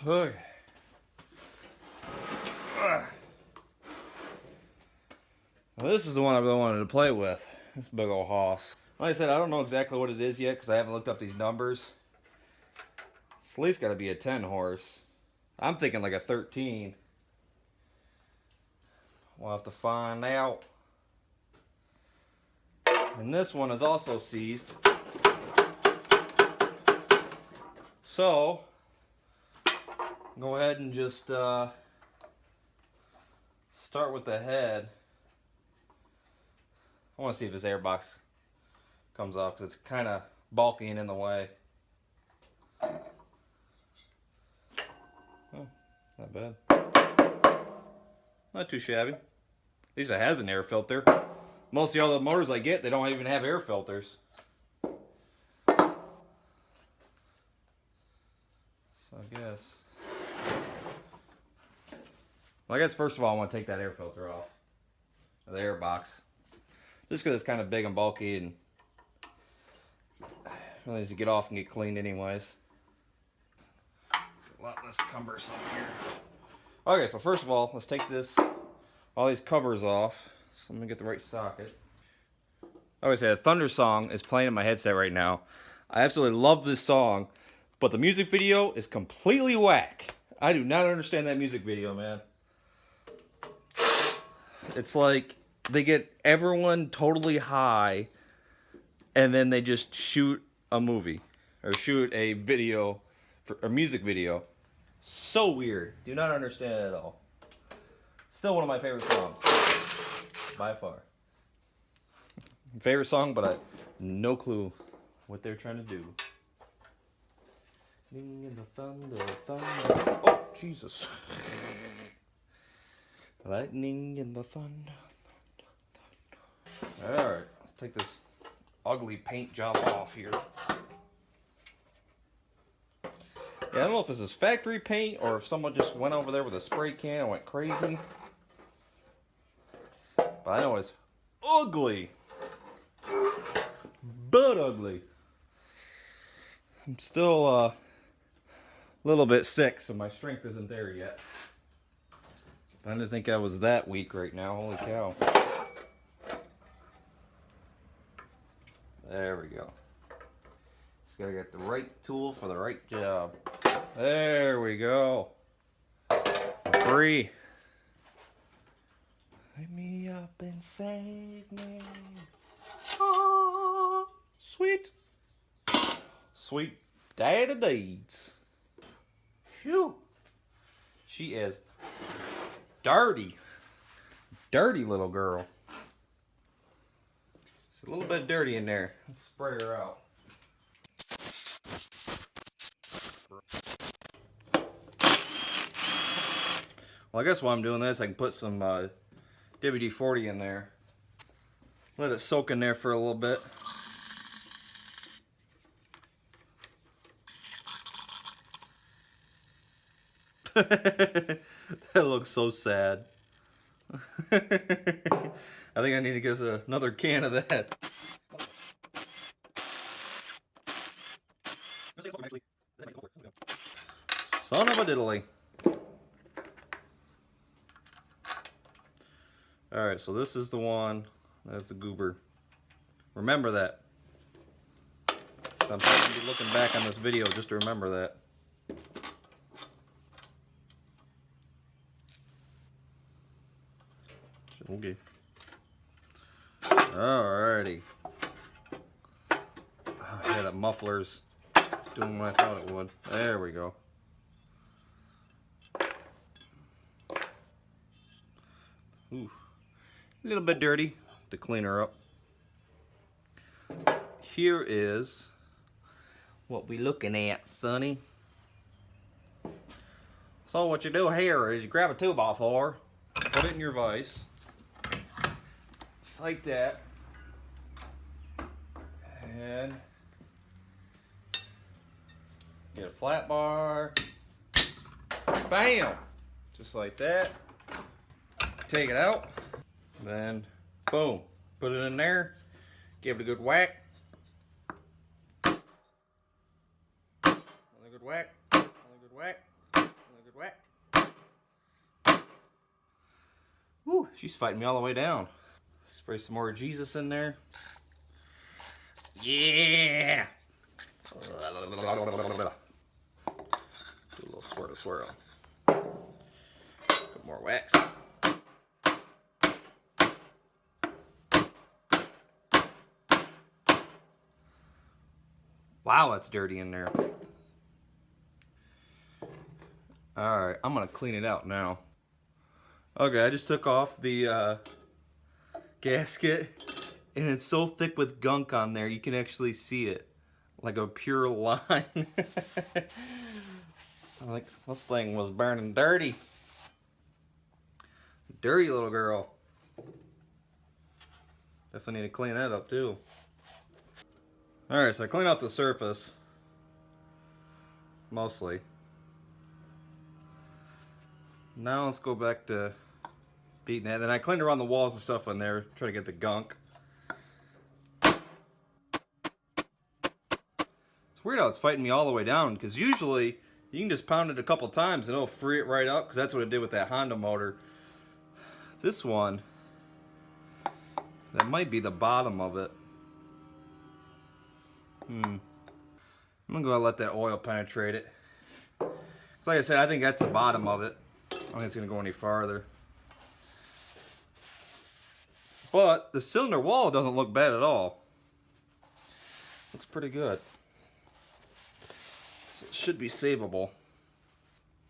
Okay. Well, this is the one I really wanted to play with. This big old hoss. Like I said, I don't know exactly what it is yet because I haven't looked up these numbers. It's at least got to be a 10 horse. I'm thinking like a 13. We'll have to find out. And this one is also seized. So, go ahead and just start with the head. I want to see if this airbox comes off because it's kind of bulky and in the way. Oh, not bad. Not too shabby. At least it has an air filter. Most of the other motors I get, they don't even have air filters. So I guess. Well, I guess first of all I want to take that air filter off. The air box. Just because it's kind of big and bulky and really needs to get off and get cleaned anyways. It's a lot less cumbersome here. Okay, so first of all, let's take all these covers off. So let me get the right socket. Okay, so Thunder Song is playing in my headset right now. I absolutely love this song, but the music video is completely whack. I do not understand that music video, man. It's like they get everyone totally high and then they just shoot a movie or shoot a video, a music video. So weird. Do not understand it at all. Still one of my favorite songs. By far. Favorite song, but I have no clue what they're trying to do. In the thunder. Oh, Jesus. Lightning in the thunder. Alright, let's take this ugly paint job off here. Yeah, I don't know if this is factory paint or if someone just went over there with a spray can and went crazy. But I know it's ugly. But ugly. I'm still a little bit sick, so my strength isn't there yet. I didn't think I was that weak right now. Holy cow. There we go. Just gotta get the right tool for the right job. There we go. I'm free. Light me up and save me. Oh, sweet. Sweet daddy deeds. Phew. She is dirty. Dirty little girl. It's a little bit dirty in there. Let's spray her out. Well, I guess while I'm doing this, I can put some WD-40 in there. Let it soak in there for a little bit. That looks so sad. I think I need to get another can of that. Son of a diddly. Alright, so this is the one. That's the goober. Remember that. So I'm probably going to be looking back on this video just to remember that. Okay. Alrighty. Oh, yeah, that muffler's doing what I thought it would. There we go. Ooh. A little bit dirty to clean her up. Here is what we looking at, Sonny. So what you do here is you grab a 2x4, put it in your vise, just like that, and get a flat bar, bam, just like that. Take it out. Then, boom, put it in there, give it a good whack. Another good whack, another good whack. she's fighting me all the way down. Spray some more Jesus in there. Yeah! Do a little swirl. Put more wax. Wow, that's dirty in there. Alright, I'm gonna clean it out now. Okay, I just took off the gasket, and it's so thick with gunk on there, you can actually see it. Like a pure line. Like this thing was burning dirty. Dirty little girl. Definitely need to clean that up too. Alright, so I cleaned off the surface. Mostly. Now let's go back to beating that. Then I cleaned around the walls and stuff in there, try to get the gunk. It's weird how it's fighting me all the way down, because usually you can just pound it a couple times and it'll free it right up, because that's what it did with that Honda motor. This one, that might be the bottom of it. I'm gonna go ahead and let that oil penetrate it. So like I said, I think that's the bottom of it. I don't think it's gonna go any farther. But the cylinder wall doesn't look bad at all. Looks pretty good. So it should be savable.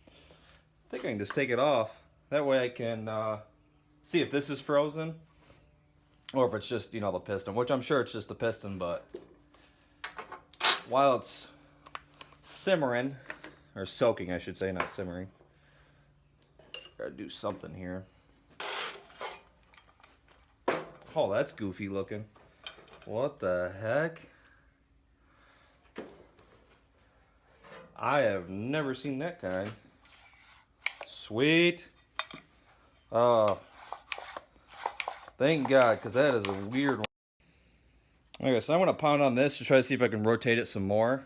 I think I can just take it off. That way I can see if this is frozen or if it's just, you know, the piston, which I'm sure it's just the piston, but while it's simmering, or soaking I should say, not simmering, gotta do something here. Oh, that's goofy looking. What the heck? I have never seen that kind. Sweet. Oh, thank God, because that is a weird one. Okay, so I'm going to pound on this to try to see if I can rotate it some more.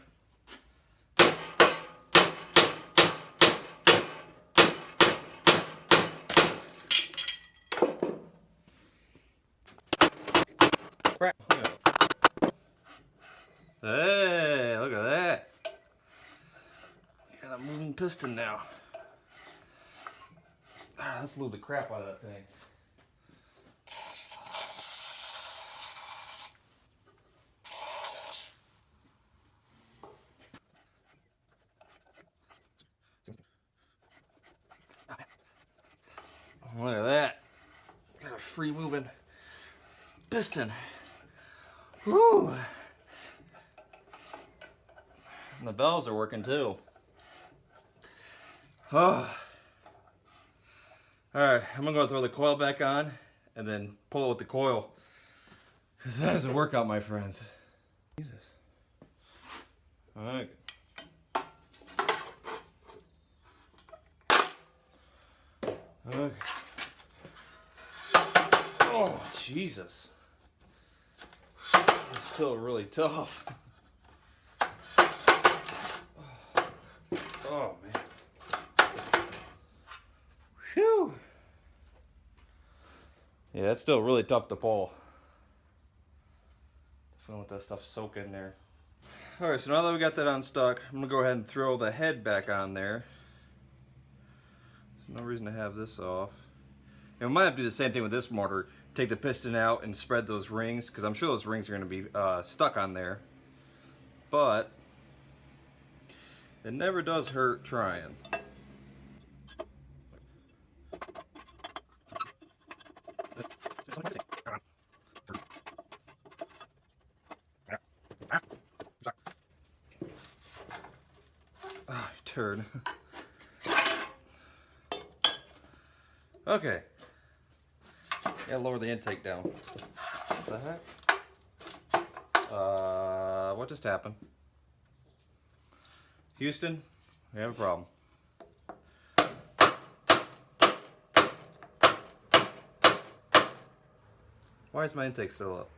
Hey, look at that. Got a moving piston now. Let's lube the crap out of that thing. Look at that. Got a free moving piston. Woo! And the valves are working too. Oh. Alright, I'm gonna go throw the coil back on and then pull it with the coil. Because that doesn't work out, my friends. Jesus. Alright. Okay. Oh, Jesus. It's still really tough. Oh, man. Whew. Yeah, that's still really tough to pull. Definitely let that stuff soak in there. Alright, so now that we got that unstuck, I'm going to go ahead and throw the head back on there. There's no reason to have this off. And we might have to do the same thing with this motor. Take the piston out and spread those rings, because I'm sure those rings are going to be stuck on there. But it never does hurt trying. Ah, turd. Okay. Gotta lower the intake down. What the heck? What just happened? Houston, we have a problem. Why is my intake still up?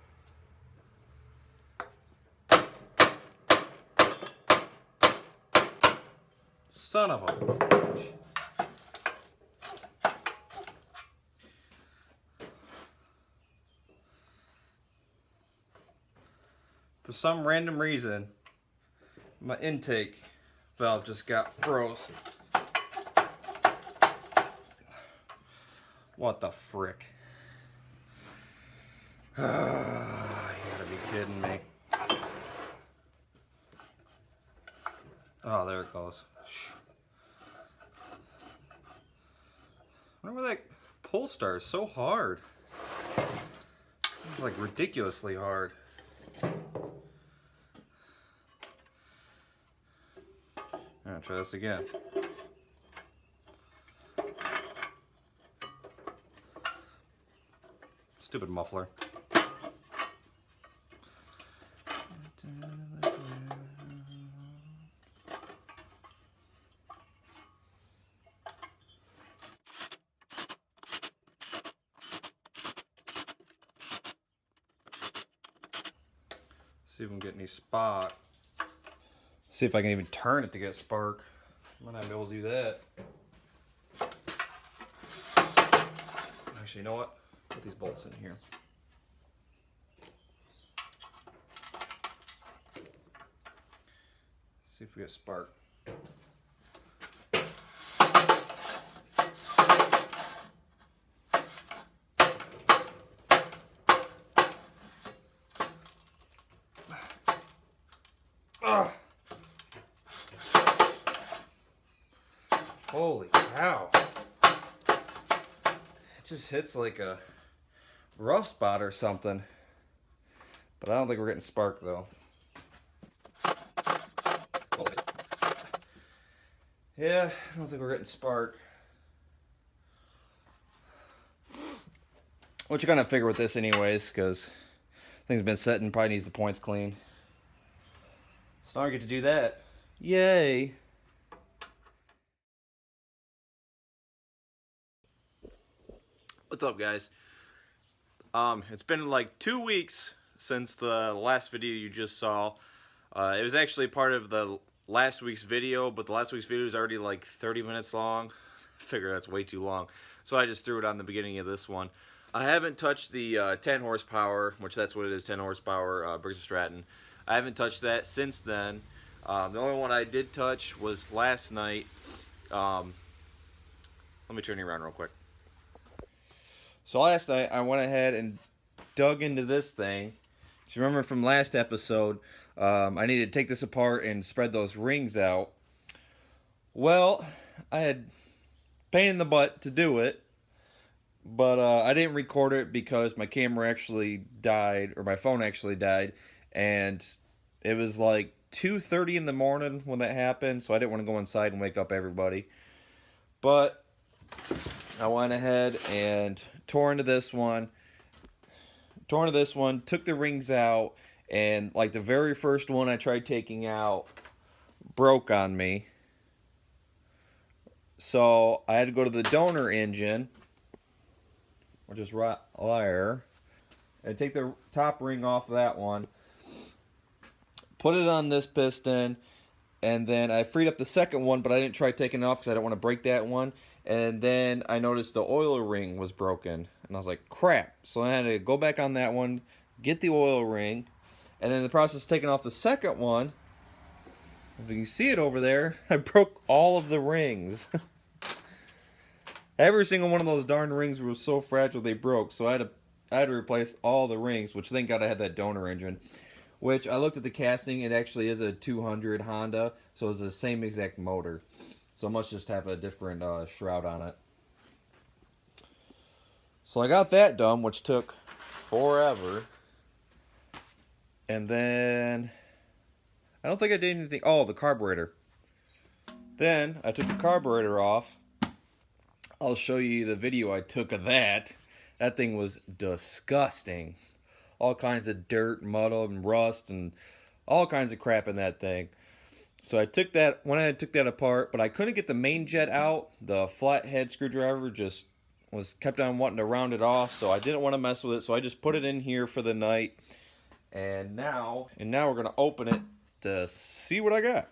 Son of a... For some random reason, my intake valve just got froze. What the frick? You gotta be kidding me. Oh, there it goes. I wonder why that pull star is so hard. It's like ridiculously hard. I'm gonna try this again. Stupid muffler. See if we can get any spark. See if I can even turn it to get spark. Might not be able to do that. Actually, you know what? Put these bolts in here. See if we get spark. Ugh. Holy cow. It just hits like a rough spot or something. But I don't think we're getting spark though. Yeah, I don't think we're getting spark. Which you kind of figure with this anyways, because thing's been setting, probably needs the points clean. So now I get to do that. Yay! What's up, guys? It's been like 2 weeks since the last video you just saw. It was actually part of the last week's video, but the last week's video is already like 30 minutes long. I figure that's way too long, so I just threw it on the beginning of this one. I haven't touched the 10 horsepower, which that's what it is, 10 horsepower Briggs & Stratton. I haven't touched that since then. The only one I did touch was last night. Let me turn you around real quick. So last night I went ahead and dug into this thing. If you remember from last episode, I needed to take this apart and spread those rings out. Well, I had pain in the butt to do it, but I didn't record it because my camera actually died, or my phone actually died, and it was like 2:30 in the morning when that happened, so I didn't want to go inside and wake up everybody. But I went ahead and tore into this one, took the rings out, and like the very first one I tried taking out broke on me. So I had to go to the donor engine, which is right there, and take the top ring off of that one, put it on this piston, and then I freed up the second one, but I didn't try taking it off because I don't want to break that one. And then I noticed the oil ring was broken, and I was like, crap. So I had to go back on that one, get the oil ring, and then in the process of taking off the second one, if you can see it over there, I broke all of the rings. Every single one of those darn rings was so fragile they broke, so I had to replace all the rings, which thank God I had that donor engine. Which I looked at the casting, it actually is a 200 Honda, so it's the same exact motor. So it must just have a different shroud on it. So I got that done, which took forever. And then I don't think I did anything. Oh, the carburetor. Then I took the carburetor off. I'll show you the video I took of that. That thing was disgusting. All kinds of dirt, mud, and rust, and all kinds of crap in that thing. So I took that, went ahead and took that apart, but I couldn't get the main jet out. The flathead screwdriver just kept on wanting to round it off, so I didn't want to mess with it. So I just put it in here for the night. And now we're gonna open it to see what I got.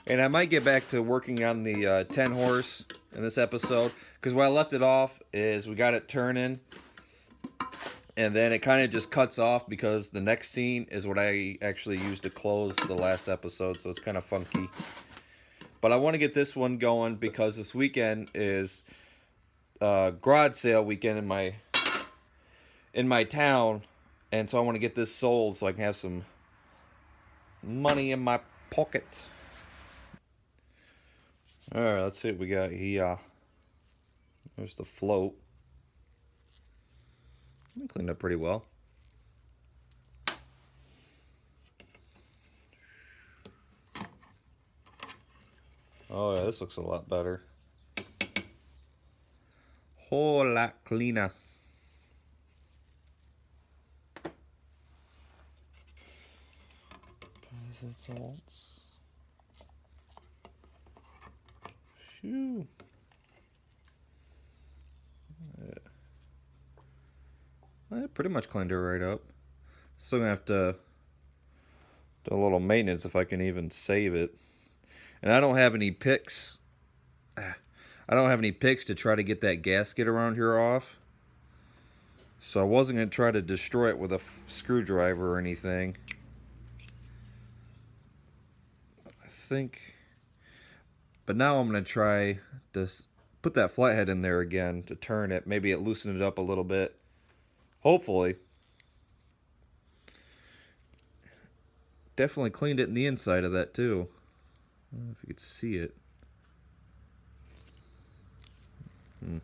And I might get back to working on the 10 horse in this episode, because where I left it off is we got it turning. And then it kind of just cuts off because the next scene is what I actually used to close the last episode, so it's kind of funky. But I want to get this one going because this weekend is garage sale weekend in my town, and so I want to get this sold so I can have some money in my pocket. All right, let's see what we got here. There's the float. Cleaned up pretty well. Oh yeah, this looks a lot better. Whole lot cleaner. Salts. Shoo. I pretty much cleaned it right up. Still gonna have to do a little maintenance if I can even save it. And I don't have any picks. I don't have any picks to try to get that gasket around here off. So I wasn't gonna try to destroy it with a screwdriver or anything. I think. But now I'm gonna try to put that flathead in there again to turn it. Maybe it loosened it up a little bit. Hopefully. Definitely cleaned it in the inside of that too. I don't know if you could see it. You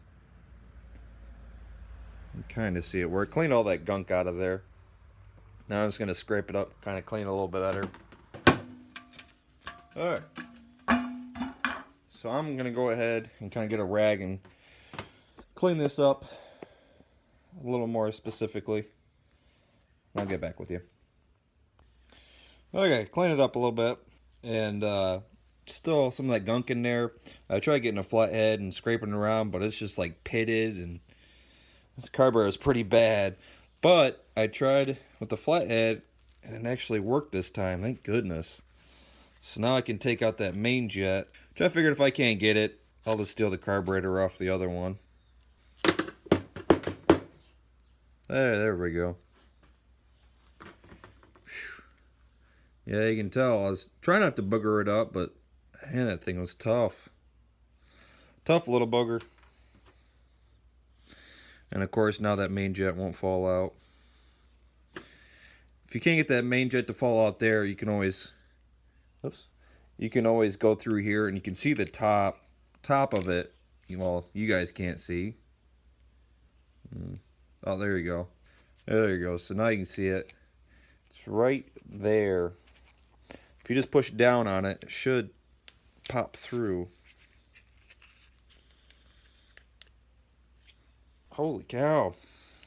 kind of see it where it cleaned all that gunk out of there. Now I'm just going to scrape it up, kind of clean it a little bit better. Alright. So I'm going to go ahead and kind of get a rag and clean this up a little more specifically. I'll get back with you. Okay, clean it up a little bit. And still some of that gunk in there. I tried getting a flathead and scraping around, but it's just like pitted, and this carburetor is pretty bad. But I tried with the flathead and it actually worked this time, thank goodness. So now I can take out that main jet. I figured if I can't get it, I'll just steal the carburetor off the other one. There we go. Yeah, you can tell. I was trying not to booger it up, but man, that thing was tough. Tough little booger. And of course, now that main jet won't fall out. If you can't get that main jet to fall out there, you can always, you can always go through here and you can see the top of it. Well, you guys can't see. Oh, there you go. There you go. So now you can see it. It's right there. If you just push down on it, it should pop through. Holy cow.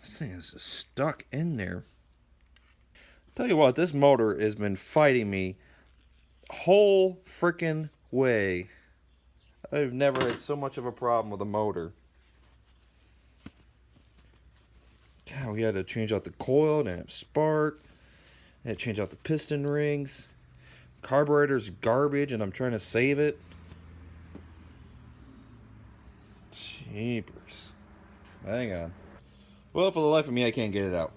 This thing is just stuck in there. Tell you what, this motor has been fighting me whole freaking way. I've never had so much of a problem with a motor. God, we had to change out the coil and have spark. I had to change out the piston rings. Carburetor's garbage and I'm trying to save it. Jeepers. Hang on. Well, for the life of me, I can't get it out.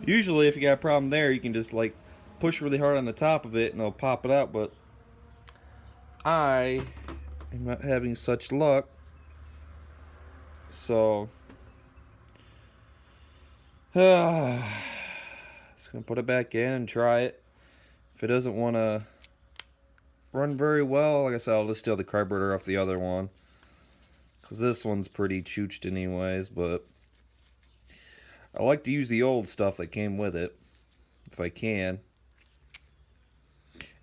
Usually, if you got a problem there, you can just like push really hard on the top of it and it'll pop it out, but I am not having such luck. So, just gonna put it back in and try it. If it doesn't want to run very well, like I said, I'll just steal the carburetor off the other one. Because this one's pretty chooched anyways, but I like to use the old stuff that came with it, if I can.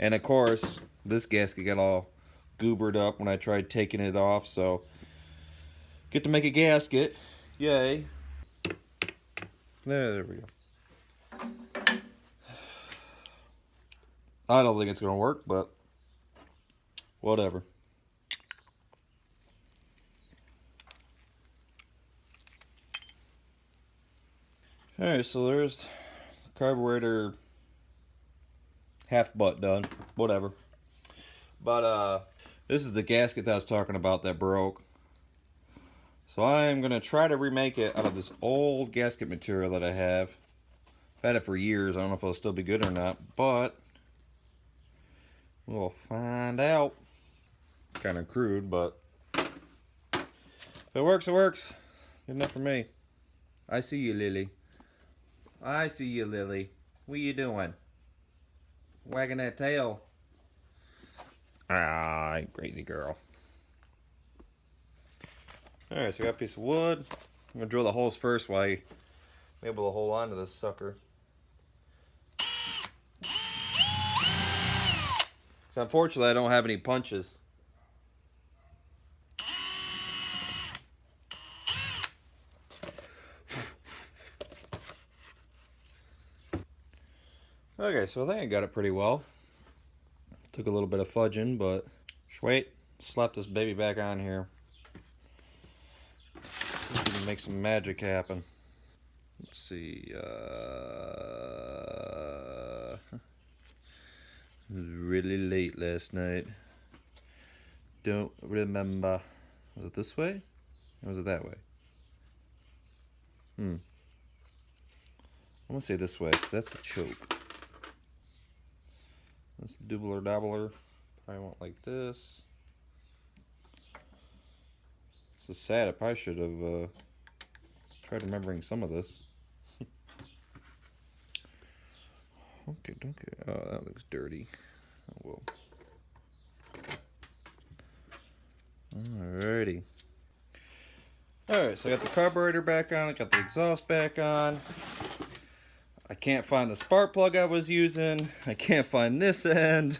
And of course, this gasket got all goobered up when I tried taking it off, so get to make a gasket. Yay. There we go. I don't think it's going to work, but whatever. Alright, so there's the carburetor half butt done. Whatever. But this is the gasket that I was talking about that broke. So I'm going to try to remake it out of this old gasket material that I have. I've had it for years. I don't know if it'll still be good or not, but we'll find out. Kind of crude, but if it works, it works. Good enough for me. I see you, Lily. I see you, Lily. What you doing? Wagging that tail. Ah, crazy girl. Alright, so I got a piece of wood. I'm going to drill the holes first while I'm able to hold on to this sucker. So unfortunately, I don't have any punches. Okay, so I think I got it pretty well. Took a little bit of fudging, but wait, slap this baby back on here. See if we can make some magic happen. Let's see. It was really late last night. Don't remember. Was it this way? Or was it that way? I'm gonna say this way, because that's the choke. This doubler dabbler. Probably went like this. This is sad. I probably should have tried remembering some of this. Okay. Oh, that looks dirty. Oh, well. Alrighty. Alright, so I got the carburetor back on. I got the exhaust back on. I can't find the spark plug I was using. I can't find this end.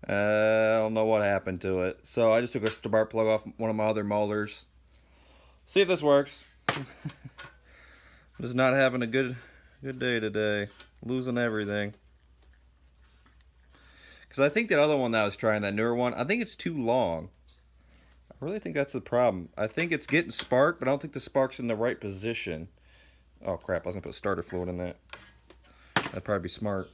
I don't know what happened to it. So I just took a spark plug off one of my other molars. See if this works. I'm just not having a good day today. Losing everything. Because I think that other one that I was trying, that newer one, I think it's too long. I really think that's the problem. I think it's getting spark, but I don't think the spark's in the right position. Oh crap, I was gonna put starter fluid in that. That'd probably be smart.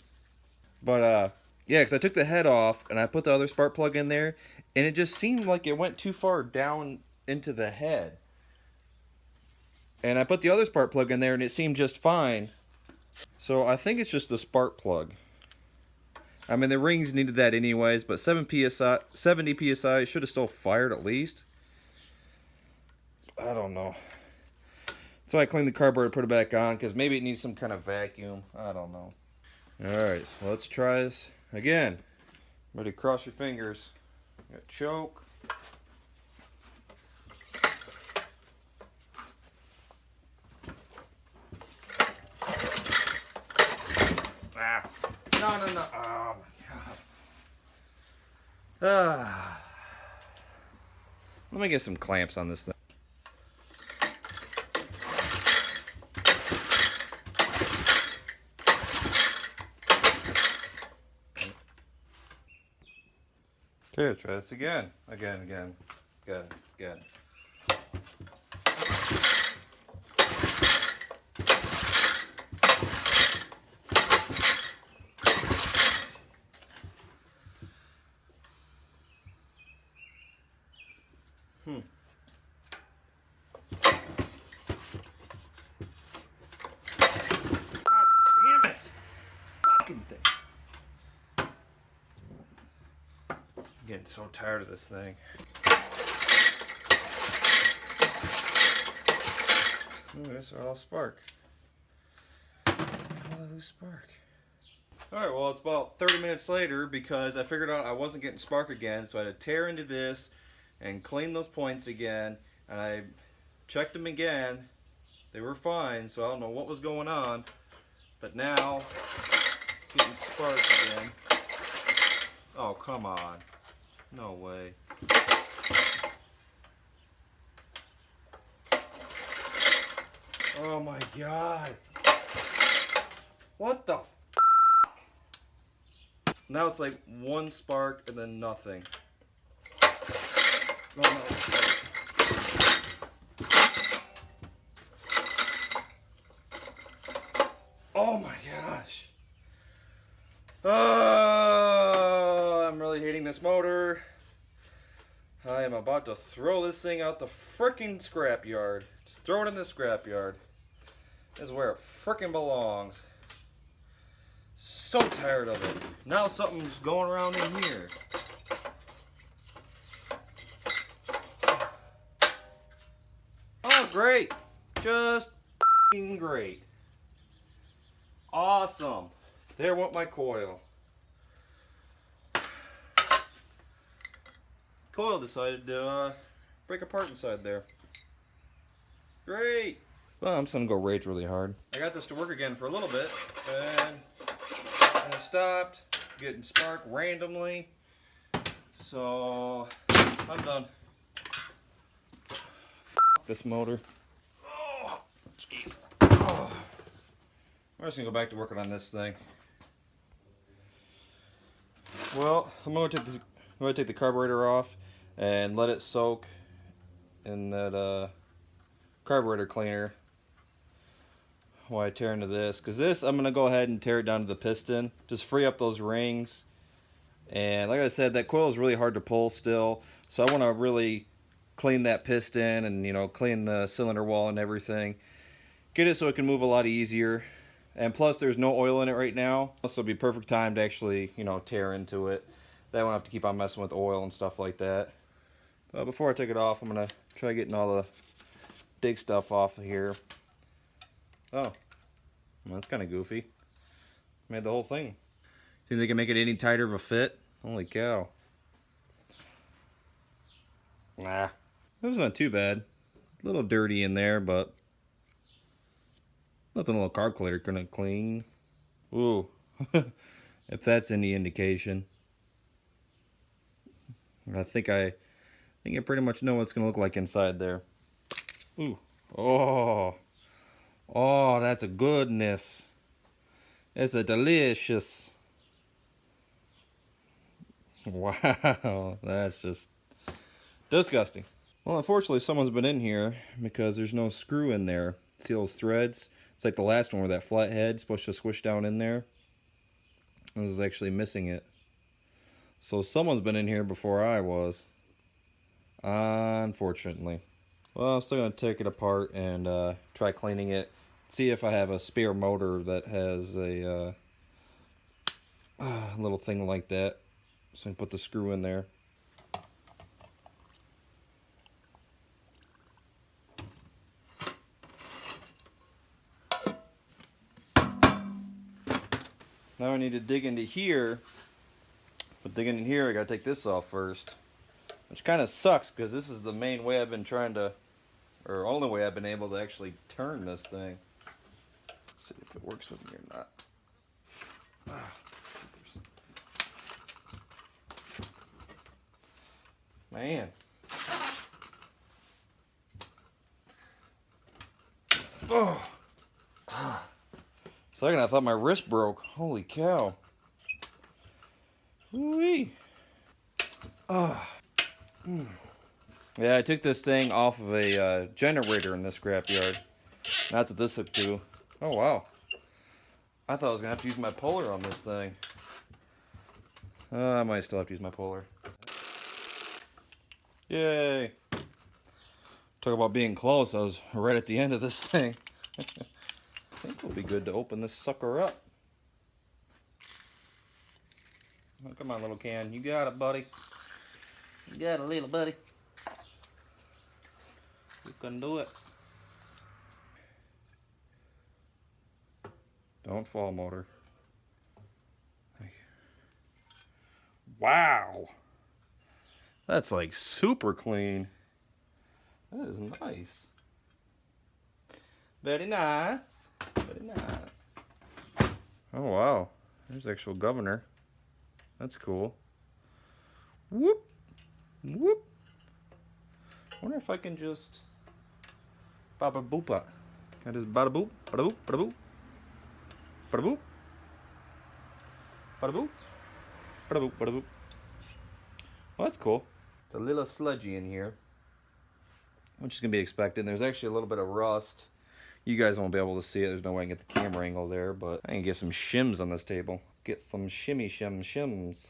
But yeah, because I took the head off and I put the other spark plug in there, and it just seemed like it went too far down into the head. And I put the other spark plug in there and it seemed just fine. So I think it's just the spark plug. I mean, the rings needed that anyways, but 70 psi should have still fired at least. I don't know. So I cleaned the carburetor, put it back on, because maybe it needs some kind of vacuum. I don't know. Alright, so let's try this again. Ready to cross your fingers. Got choke. Ah. No. Oh my god. Let me get some clamps on this thing. Okay, try this again. Again. Getting so tired of this thing. Ooh, that's all spark. How did I lose spark? Alright, well, it's about 30 minutes later because I figured out I wasn't getting spark again, so I had to tear into this and clean those points again, and I checked them again. They were fine, so I don't know what was going on, but now getting spark again. Oh, come on. No way. Oh my god. What the f? Now it's like one spark and then nothing. Oh no. Oh my gosh. Oh, I'm really hating this motor. I am about to throw this thing out the frickin' scrapyard. Just throw it in the scrapyard. This is where it frickin' belongs. So tired of it. Now something's going around in here. Oh, great. Just f***ing great. Awesome. There went my coil. Coil decided to break apart inside there. Great. Well, I'm just gonna go rage really hard. I got this to work again for a little bit, and it stopped getting spark randomly. So I'm done. F this motor. Oh, jeez. Oh. I'm just gonna go back to working on this thing. Well, I'm gonna take the carburetor off and let it soak in that carburetor cleaner while I tear into this. Because this, I'm gonna go ahead and tear it down to the piston, just free up those rings. And like I said, that coil is really hard to pull still, so I want to really clean that piston and, you know, clean the cylinder wall and everything. Get it so it can move a lot easier. And plus, there's no oil in it right now. This will be perfect time to actually, you know, tear into it. That I won't have to keep on messing with oil and stuff like that. But before I take it off, I'm going to try getting all the big stuff off of here. Oh, well, that's kind of goofy. Made the whole thing. Think they can make it any tighter of a fit? Holy cow. Nah, that was not too bad. A little dirty in there, but nothing a little carb cleaner couldn't clean. Ooh, if that's any indication. I think I pretty much know what it's gonna look like inside there. Ooh, oh, that's a goodness. It's a delicious. Wow, that's just disgusting. Well, unfortunately, someone's been in here because there's no screw in there. See those threads? It's like the last one where that flat head's supposed to squish down in there. This is actually missing it. So someone's been in here before I was. Unfortunately. Well, I'm still going to take it apart and try cleaning it. See if I have a spare motor that has a little thing like that. So I can put the screw in there. Now I need to dig into here. But digging in here, I gotta take this off first. Which kind of sucks because this is the main way I've been trying to, or only way I've been able to actually turn this thing. Let's see if it works with me or not. Man. Oh. Second, I thought my wrist broke. Holy cow. Woo-wee. Oh. Yeah, I took this thing off of a generator in this scrapyard. That's what this hooked to. Oh, wow. I thought I was going to have to use my puller on this thing. I might still have to use my puller. Yay. Talk about being close. I was right at the end of this thing. I think it'll be good to open this sucker up. Oh, come on, little can. You got it, buddy. You got it, little buddy. You can do it. Don't fall, motor. Wow. That's like super clean. That is nice. Very nice. Very nice. Oh, wow. There's the actual governor. That's cool. Whoop. Whoop. I wonder if I can just bada boopa. Can I just bada boop, bada boop, bada boop, bada boop, bada boop, bada boop, bada boop. Well, that's cool. It's a little sludgy in here, which is gonna be expected. There's actually a little bit of rust. You guys won't be able to see it. There's no way I can get the camera angle there, but I can get some shims on this table. Get some shimmy shims.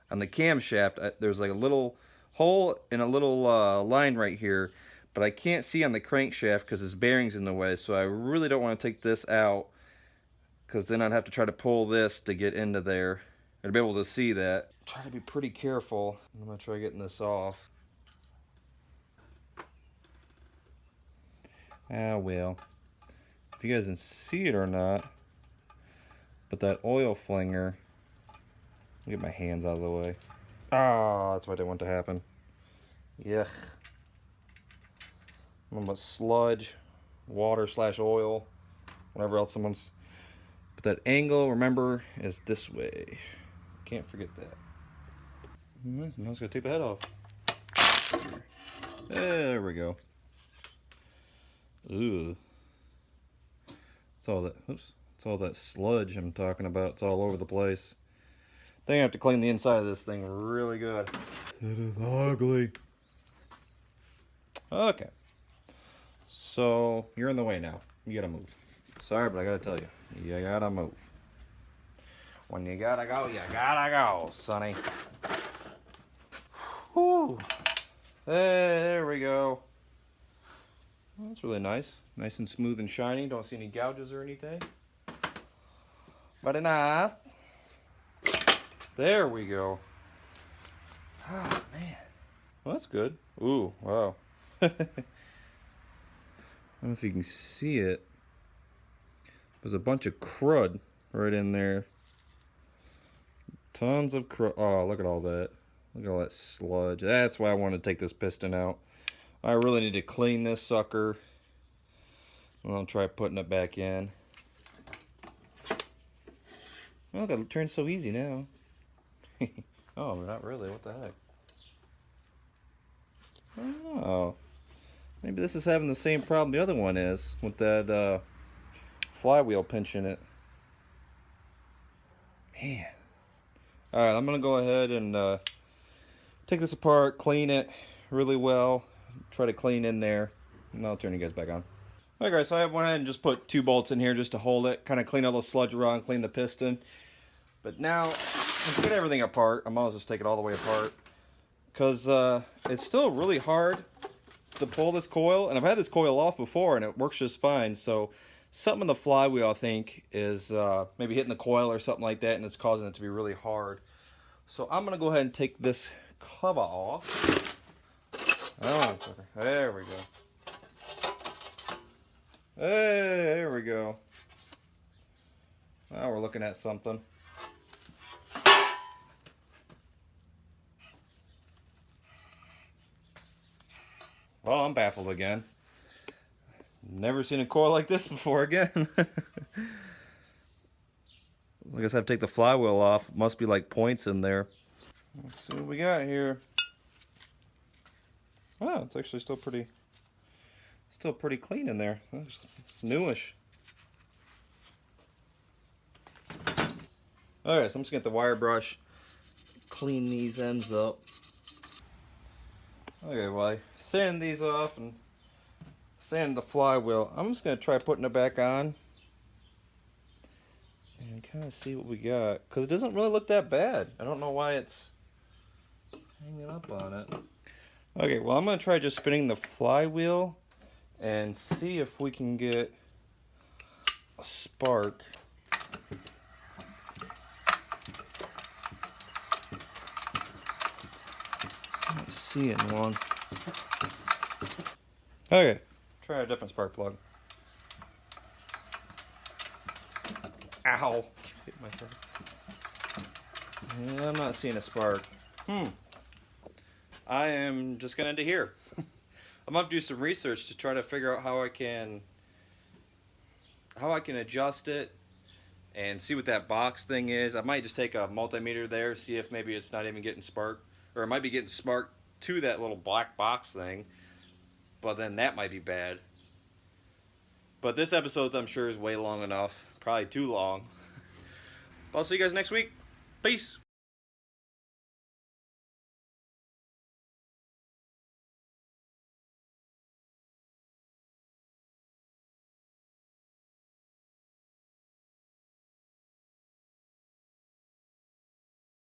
On the camshaft, there's like a little hole and a little line right here, but I can't see on the crankshaft because this bearing's in the way, so I really don't want to take this out because then I'd have to try to pull this to get into there and be able to see that. Try to be pretty careful. I'm going to try getting this off. Ah, well. If you guys can see it or not, but that oil flinger, get my hands out of the way. Ah, that's what I didn't want to happen. Yuck. Nothing but sludge, water / oil, whatever else someone's. But that angle, remember, is this way. Can't forget that. Now I'm just gonna take the head off. There we go. Ooh. It's all that. Oops. It's all that sludge I'm talking about. It's all over the place. I think I have to clean the inside of this thing really good. It is ugly. Okay. So you're in the way now. You gotta move. Sorry, but I gotta tell you, you gotta move. When you gotta go, you gotta go, sonny. Whew. There we go. Well, that's really nice. Nice and smooth and shiny. Don't see any gouges or anything. Very nice. There we go. Oh, man. Well, that's good. Ooh, wow. I don't know if you can see it. There's a bunch of crud right in there. Tons of crud. Oh, look at all that. Look at all that sludge. That's why I want to take this piston out. I really need to clean this sucker. And I'll try putting it back in. Oh, look, it turns so easy now. Oh, not really. What the heck? Oh. Maybe this is having the same problem the other one is with that flywheel pinching it. Man. Alright, I'm going to go ahead and take this apart, clean it really well, try to clean in there, and I'll turn you guys back on. Alright guys, so I went ahead and just put 2 bolts in here just to hold it, kind of clean all the sludge around, clean the piston. But now, to get everything apart, I might as well just take it all the way apart. Because it's still really hard to pull this coil, and I've had this coil off before and it works just fine. So something in the flywheel, I think, is maybe hitting the coil or something like that, and it's causing it to be really hard. So I'm gonna go ahead and take this cover off. Oh, there we go. Hey, there we go. Now we're looking at something. Well, I'm baffled again. Never seen a coil like this before again. I guess I have to take the flywheel off. Must be like points in there. Let's see what we got here. Oh, it's actually still pretty clean in there. It's newish. Alright, so I'm just gonna get the wire brush, clean these ends up. Okay, well, I sand these off and sand the flywheel. I'm just going to try putting it back on and kind of see what we got, because it doesn't really look that bad. I don't know why it's hanging up on it. Okay, well, I'm going to try just spinning the flywheel and see if we can get a spark. Not seeing one. Okay, try a different spark plug. Ow! Hit myself. Yeah, I'm not seeing a spark. I am just gonna end it here. I'm gonna have to do some research to try to figure out how I can adjust it and see what that box thing is. I might just take a multimeter there, see if maybe it's not even getting spark, or it might be getting spark to that little black box thing, but then that might be bad. But this episode, I'm sure, is way long enough, probably too long. I'll see you guys next week. Peace.